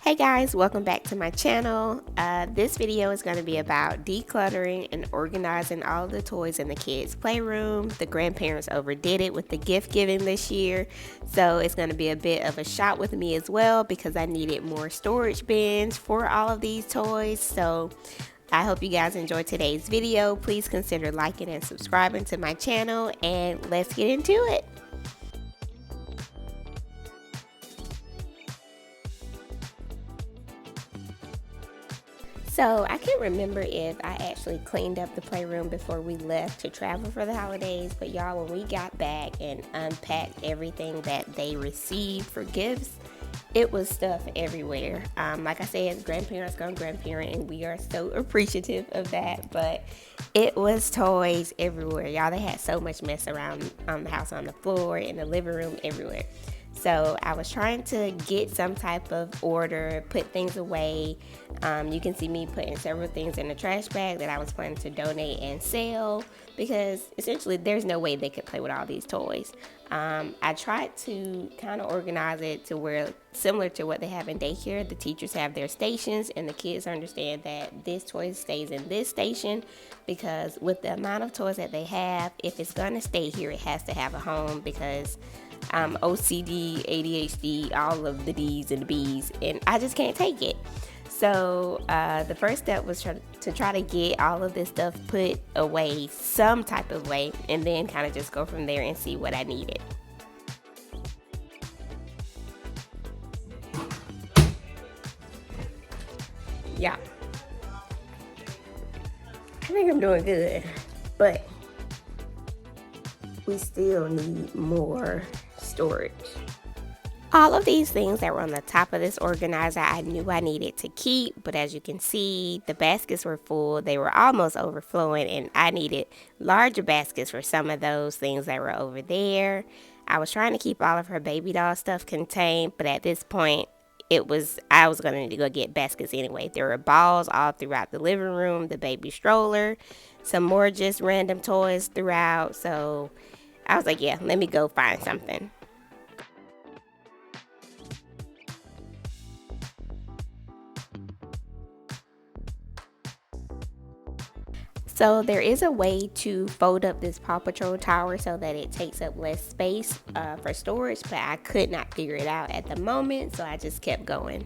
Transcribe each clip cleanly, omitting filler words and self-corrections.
Hey guys, welcome back to my channel. This video is going to be about decluttering and organizing all the toys in the kids' playroom. The grandparents overdid it with the gift giving this year, so it's going to be a bit of a shot with me as well because I needed more storage bins for all of these toys. So I hope you guys enjoyed today's video. Please consider liking and subscribing to my channel, and let's get into it. So I can't remember if I actually cleaned up the playroom before we left to travel for the holidays, but y'all, when we got back and unpacked everything that they received for gifts, it was stuff everywhere. Like I said, grandparents gone grandparent, and we are so appreciative of that, but it was toys everywhere. Y'all, they had so much mess around the house, on the floor, in the living room, everywhere. So I was trying to get some type of order, put things away. You can see me putting several things in a trash bag that I was planning to donate and sell, because essentially there's no way they could play with all these toys. I tried to kind of organize it to where, similar to what they have in daycare, the teachers have their stations and the kids understand that this toy stays in this station, because with the amount of toys that they have, if it's going to stay here, it has to have a home, because OCD, ADHD, all of the D's and the B's, and I just can't take it. So the first step was to try to get all of this stuff put away some type of way, and then kind of just go from there and see what I needed. Yeah, I think I'm doing good, but we still need more storage. All of these things that were on the top of this organizer, I knew I needed to keep, but as you can see, the baskets were full. They were almost overflowing, and I needed larger baskets for some of those things that were over there. I was trying to keep all of her baby doll stuff contained, but at this point, I was going to need to go get baskets anyway. There were balls all throughout the living room, the baby stroller, some more just random toys throughout. So I was like, yeah, let me go find something. So there is a way to fold up this Paw Patrol tower so that it takes up less space for storage, but I could not figure it out at the moment, so I just kept going.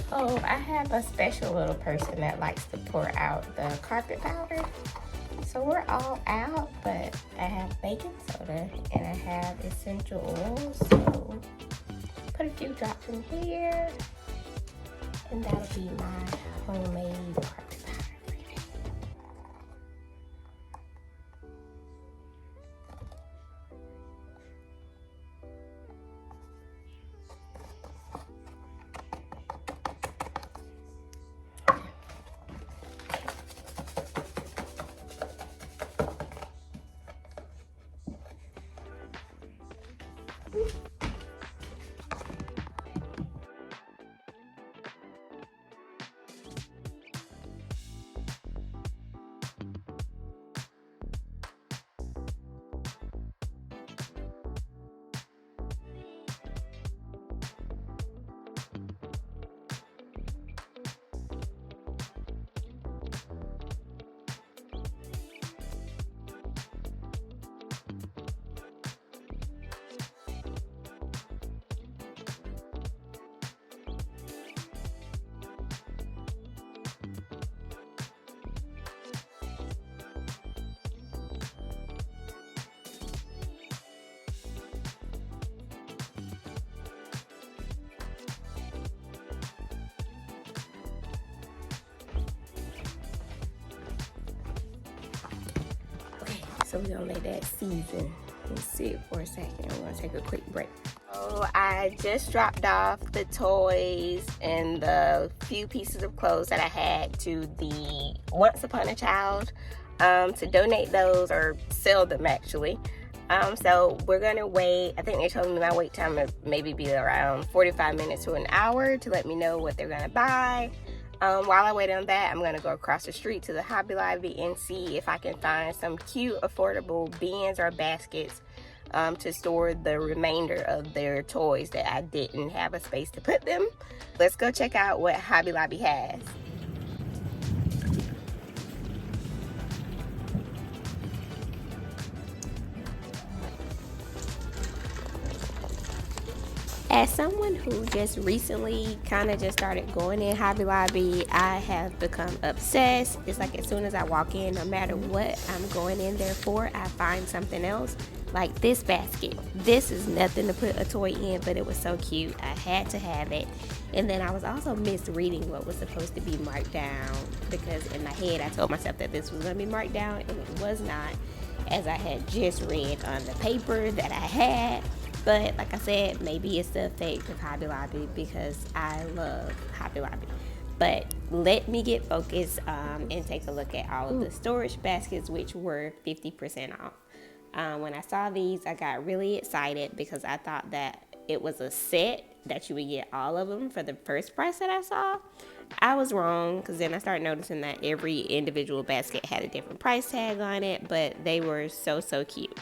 So I have a special little person that likes to pour out the carpet powder. So we're all out, but I have baking soda and I have essential oils. So put a few drops in here, and that'll be my homemade carpet powder. So we're gonna let that season and sit for a second. We're gonna take a quick break. So I just dropped off the toys and the few pieces of clothes that I had to the Once Upon a Child to donate those or sell them actually. So we're gonna wait. I think they told me my wait time would maybe be around 45 minutes to an hour to let me know what they're gonna buy. While I wait on that, I'm gonna go across the street to the Hobby Lobby and see if I can find some cute, affordable bins or baskets to store the remainder of their toys that I didn't have a space to put them. Let's go check out what Hobby Lobby has. As someone who just recently kind of just started going in Hobby Lobby, I have become obsessed. It's like as soon as I walk in, no matter what I'm going in there for, I find something else. Like this basket. This is nothing to put a toy in, but it was so cute. I had to have it. And then I was also misreading what was supposed to be marked down, because in my head I told myself that this was going to be marked down, and it was not, as I had just read on the paper that I had. But like I said, maybe it's the effect of Hobby Lobby because I love Hobby Lobby. But let me get focused and take a look at all of the storage baskets, which were 50% off. When I saw these, I got really excited because I thought that it was a set that you would get all of them for the first price that I saw. I was wrong, because then I started noticing that every individual basket had a different price tag on it, but they were so cute.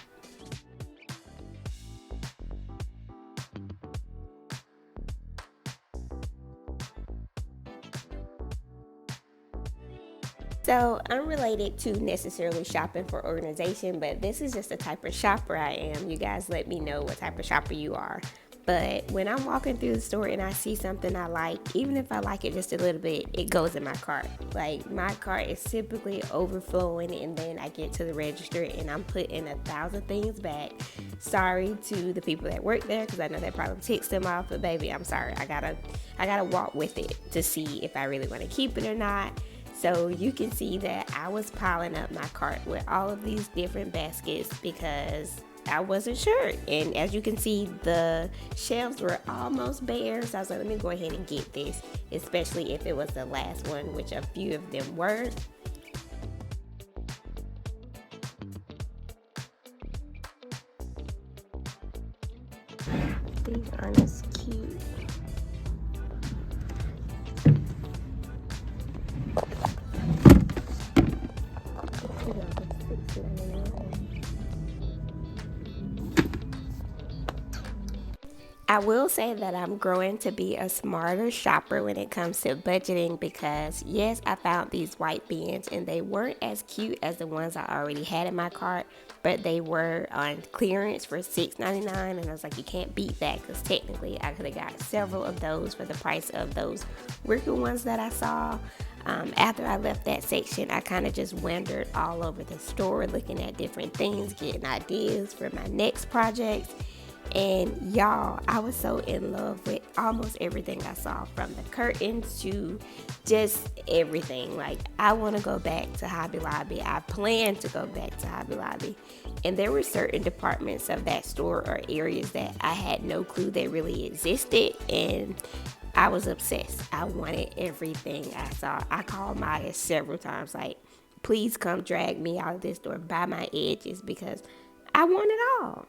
So, unrelated to necessarily shopping for organization, but this is just the type of shopper I am. You guys let me know what type of shopper you are. But when I'm walking through the store and I see something I like, even if I like it just a little bit, it goes in my cart. Like, my cart is typically overflowing, and then I get to the register and I'm putting 1,000 things back. Sorry to the people that work there, because I know that probably ticks them off, but baby, I'm sorry. I gotta walk with it to see if I really want to keep it or not. So you can see that I was piling up my cart with all of these different baskets because I wasn't sure. And as you can see, the shelves were almost bare. So I was like, let me go ahead and get this, especially if it was the last one, which a few of them were. These aren't as cute. I will say that I'm growing to be a smarter shopper when it comes to budgeting, because yes, I found these white bins and they weren't as cute as the ones I already had in my cart, but they were on clearance for $6.99, and I was like, you can't beat that, because technically I could have got several of those for the price of those wicker ones that I saw. After I left that section, I kind of just wandered all over the store looking at different things, getting ideas for my next projects. And y'all, I was so in love with almost everything I saw, from the curtains to just everything. Like, I want to go back to Hobby Lobby. I plan to go back to Hobby Lobby. And there were certain departments of that store or areas that I had no clue they really existed. And I was obsessed. I wanted everything I saw. I called Maya several times, like, please come drag me out of this store by my edges, because I want it all.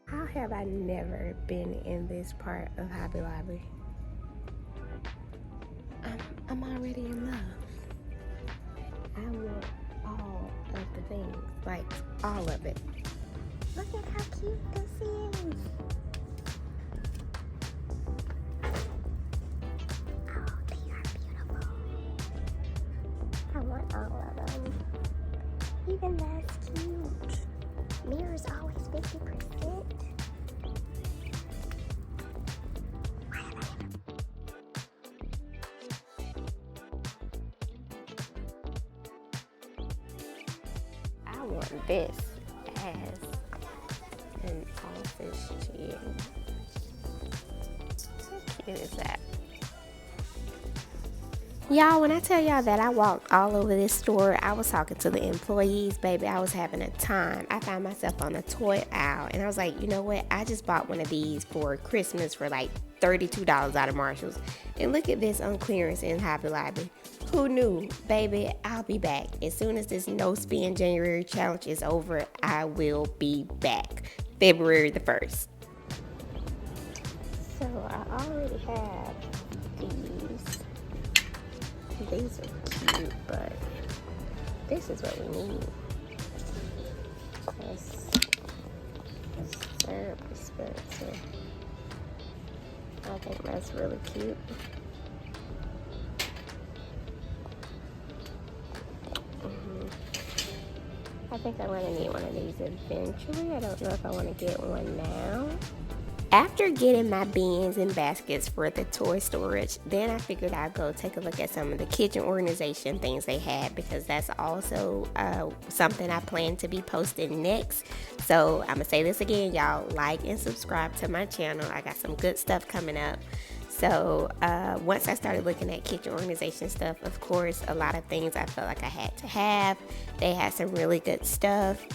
How have I never been in this part of Hobby Lobby? I'm already in love. I want all of the things, like all of it. Look at how cute this is. Oh, they are beautiful. I want all of them. Even that's cute. Mirror's always 50%. I want this as an office chair. How cute is that? Y'all, when I tell y'all that I walked all over this store, I was talking to the employees, baby. I was having a time. I found myself on a toy aisle, and I was like, you know what? I just bought one of these for Christmas for like $32 out of Marshall's. And look at this on clearance in Hobby Lobby. Who knew? Baby, I'll be back. As soon as this no spend January challenge is over, I will be back. February the 1st. So I already have these. These are cute, but this is what we need. It's syrup dispenser. I think that's really cute. I think I'm gonna need one of these eventually. I don't know if I want to get one now. After getting my bins and baskets for the toy storage, then I figured I'd go take a look at some of the kitchen organization things they had, because that's also something I plan to be posting next. So I'm gonna say this again, y'all, like and subscribe to my channel. I got some good stuff coming up. So once I started looking at kitchen organization stuff, of course, a lot of things I felt like I had to have. They had some really good stuff.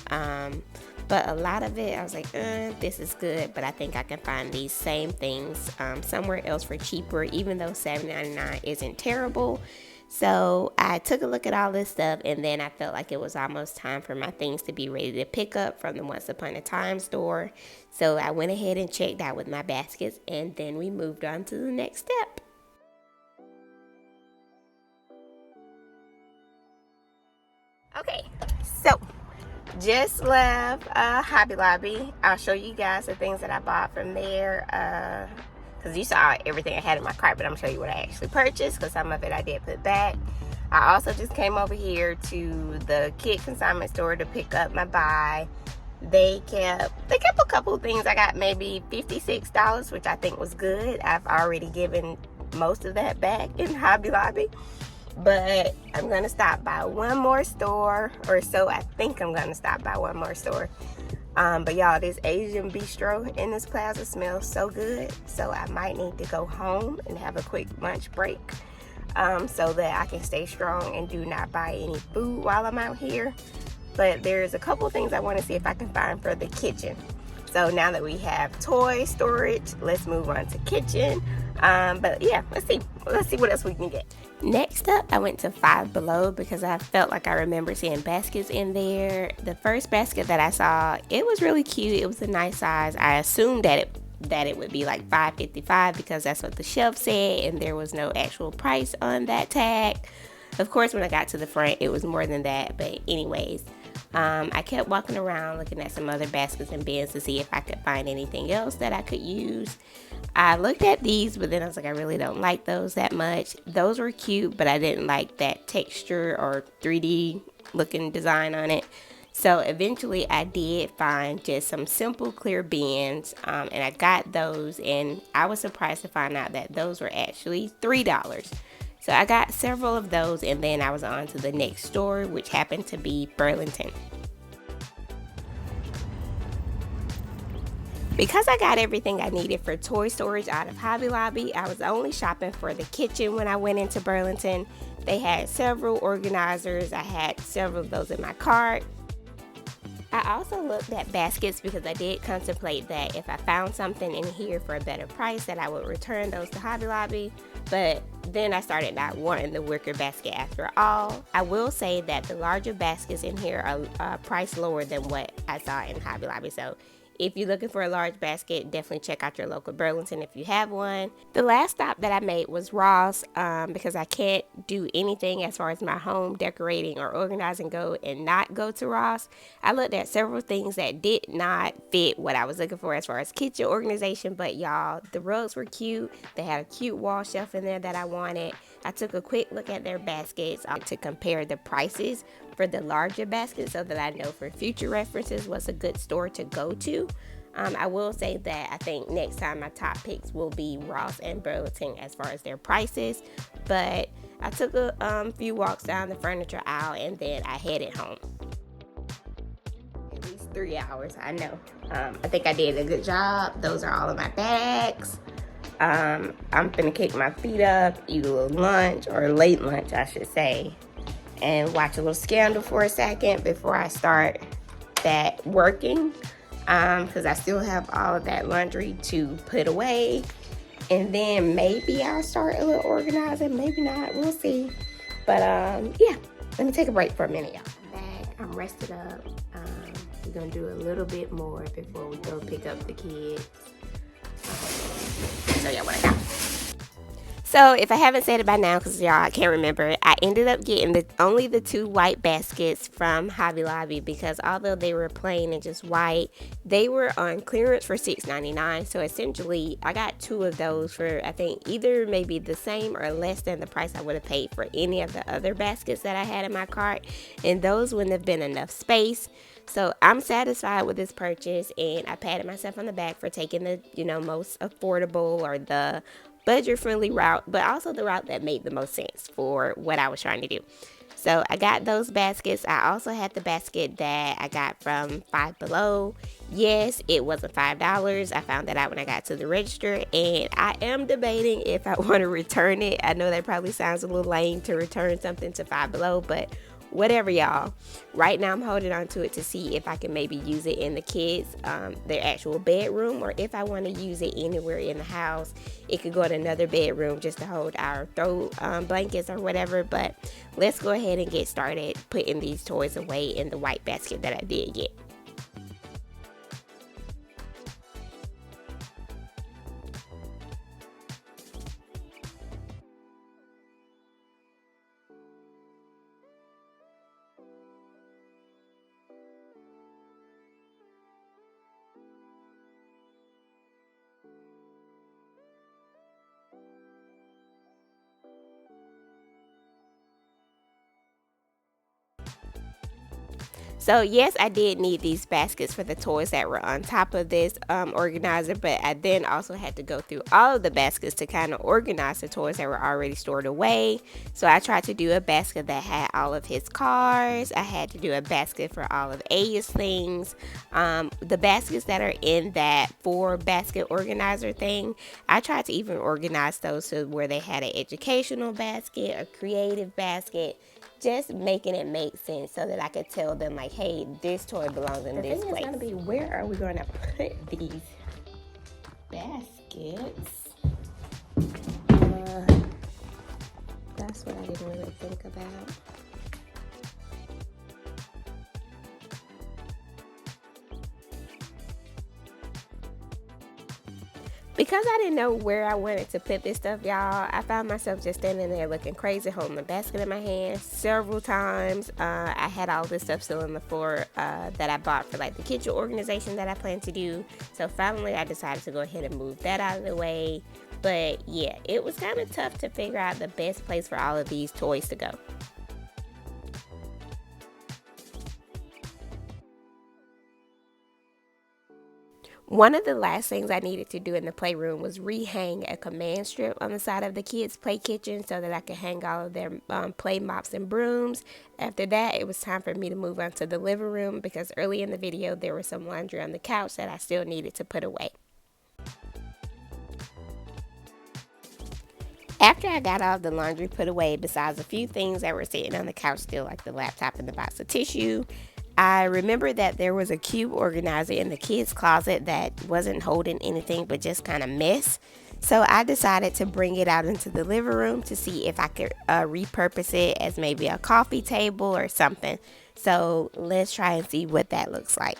But a lot of it, I was like, this is good, but I think I can find these same things somewhere else for cheaper, even though $7.99 isn't terrible. So I took a look at all this stuff, and then I felt like it was almost time for my things to be ready to pick up from the Once Upon a Time store. So I went ahead and checked out with my baskets, and then we moved on to the next step. Okay, so just left Hobby Lobby. I'll show you guys the things that I bought from there, because you saw everything I had in my cart, but I'm gonna show you what I actually purchased, because some of it I did put back. I also just came over here to the kid consignment store to pick up my buy. They kept a couple of things. I got maybe $56, which I think was good. I've already given most of that back in Hobby Lobby. But I'm going to stop by one more store, or so I think I'm going to stop by one more store. But y'all, this Asian bistro in this plaza smells so good. So I might need to go home and have a quick lunch break so that I can stay strong and do not buy any food while I'm out here. But there's a couple things I want to see if I can find for the kitchen. So now that we have toy storage, let's move on to kitchen. But yeah, let's see what else we can get. Next up, I went to Five Below because I felt like I remember seeing baskets in there. The first basket that I saw, it was really cute. It was a nice size. I assumed that it would be like $5.55 because that's what the shelf said, and there was no actual price on that tag. Of course, when I got to the front, it was more than that. But anyways, I kept walking around looking at some other baskets and bins to see if I could find anything else that I could use. I looked at these, but then I was like, I really don't like those that much. Those were cute, but I didn't like that texture or 3D looking design on it. So eventually I did find just some simple clear bins, and I got those, and I was surprised to find out that those were actually $3. So I got several of those, and then I was on to the next store, which happened to be Burlington. Because I got everything I needed for toy storage out of Hobby Lobby, I was only shopping for the kitchen when I went into Burlington. They had several organizers. I had several of those in my cart. I also looked at baskets because I did contemplate that if I found something in here for a better price that I would return those to Hobby Lobby. But then I started not wanting the wicker basket after all. I will say that the larger baskets in here are priced lower than what I saw in Hobby Lobby. So if you're looking for a large basket, definitely check out your local Burlington if you have one. The last stop that I made was Ross because I can't do anything as far as my home decorating or organizing go and not go to Ross. I looked at several things that did not fit what I was looking for as far as kitchen organization, but y'all, the rugs were cute. They had a cute wall shelf in there that I wanted. I took a quick look at their baskets to compare the prices for the larger baskets so that I know for future references what's a good store to go to. I will say that I think next time my top picks will be Ross and Burlington as far as their prices. But I took a few walks down the furniture aisle and then I headed home. At least 3 hours, I know. I think I did a good job. Those are all of my bags. I'm gonna kick my feet up, eat a little lunch, or late lunch, I should say, and watch a little Scandal for a second before I start that working, because I still have all of that laundry to put away. And then maybe I'll start a little organizing, maybe not, we'll see. But yeah, let me take a break for a minute, y'all. I'm back, I'm rested up. We're gonna do a little bit more before we go pick up the kids. So yeah, what I got. So if I haven't said it by now, because y'all, I can't remember, I ended up getting only the 2 white baskets from Hobby Lobby, because although they were plain and just white, they were on clearance for $6.99. So essentially, I got 2 of those for, I think, either maybe the same or less than the price I would have paid for any of the other baskets that I had in my cart. And those wouldn't have been enough space. So I'm satisfied with this purchase, and I patted myself on the back for taking the, most affordable or the budget-friendly route, but also the route that made the most sense for what I was trying to do. So I got those baskets. I also had the basket that I got from Five Below. Yes, it wasn't $5. I found that out when I got to the register, and I am debating if I want to return it. I know that probably sounds a little lame to return something to Five Below, but whatever, y'all. Right now I'm holding on to it to see if I can maybe use it in the kids, their actual bedroom, or if I want to use it anywhere in the house. It could go in another bedroom just to hold our throw blankets or whatever. But let's go ahead and get started putting these toys away in the white basket that I did get. So yes, I did need these baskets for the toys that were on top of this organizer, but I then also had to go through all of the baskets to kind of organize the toys that were already stored away. So I tried to do a basket that had all of his cars. I had to do a basket for all of Aya's things. The baskets that are in that 4 basket organizer thing, I tried to even organize those to where they had an educational basket, a creative basket, just making it make sense so that I could tell them, like, hey, this toy belongs in this place. The thing is going to be, where are we going to put these baskets? That's what I didn't really think about. Because I didn't know where I wanted to put this stuff, y'all, I found myself just standing there looking crazy, holding the basket in my hand several times. I had all this stuff still on the floor that I bought for like the kitchen organization that I plan to do. So finally I decided to go ahead and move that out of the way. But yeah, it was kind of tough to figure out the best place for all of these toys to go. One of the last things I needed to do in the playroom was rehang a command strip on the side of the kids' play kitchen so that I could hang all of their play mops and brooms. After that, it was time for me to move on to the living room, because early in the video there was some laundry on the couch that I still needed to put away. After I got all the laundry put away, besides a few things that were sitting on the couch still, like the laptop and the box of tissue, I remembered that there was a cube organizer in the kids' closet that wasn't holding anything but just kind of mess. So I decided to bring it out into the living room to see if I could repurpose it as maybe a coffee table or something. So let's try and see what that looks like.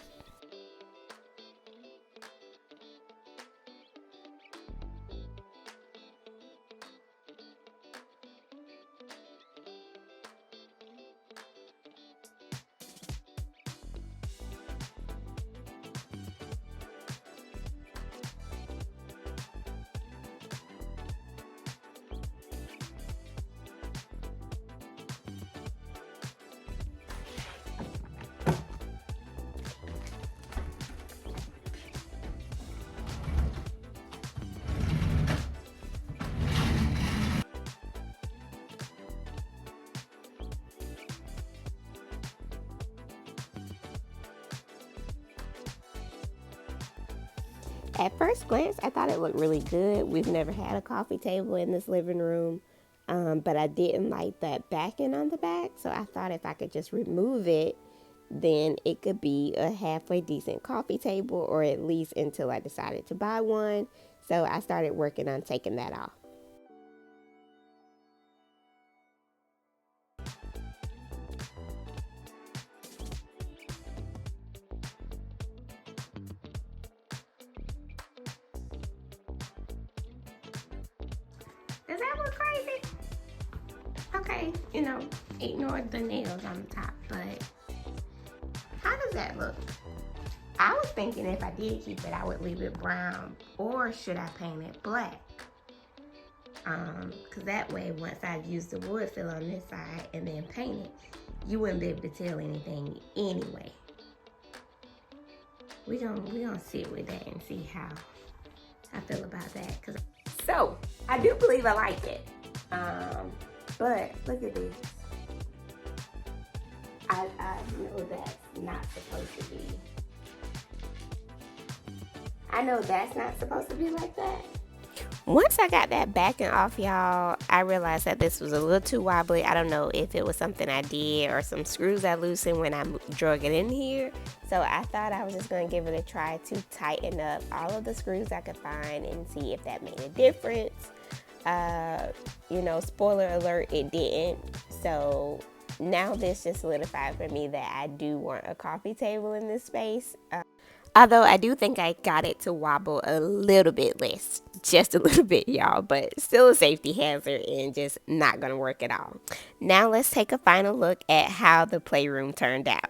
At first glance, I thought it looked really good. We've never had a coffee table in this living room, but I didn't like that backing on the back, so I thought if I could just remove it, then it could be a halfway decent coffee table, or at least until I decided to buy one. So I started working on taking that off. Does that look crazy? Okay, ignore the nails on the top, but how does that look? I was thinking if I did keep it, I would leave it brown, or should I paint it black? Because that way, once I use the wood fill on this side and then paint it, you wouldn't be able to tell anything anyway. We gonna sit with that and see how I feel about that. So I do believe I like it. But look at this. I know that's not supposed to be. I know that's not supposed to be like that. Once I got that backing off, y'all, I realized that this was a little too wobbly. I don't know if it was something I did or some screws I loosened when I drug it in here. So I thought I was just going to give it a try to tighten up all of the screws I could find and see if that made a difference. Spoiler alert, it didn't. So now this just solidified for me that I do want a coffee table in this space. Although I do think I got it to wobble a little bit less, just a little bit, y'all, but still a safety hazard and just not going to work at all. Now let's take a final look at how the playroom turned out.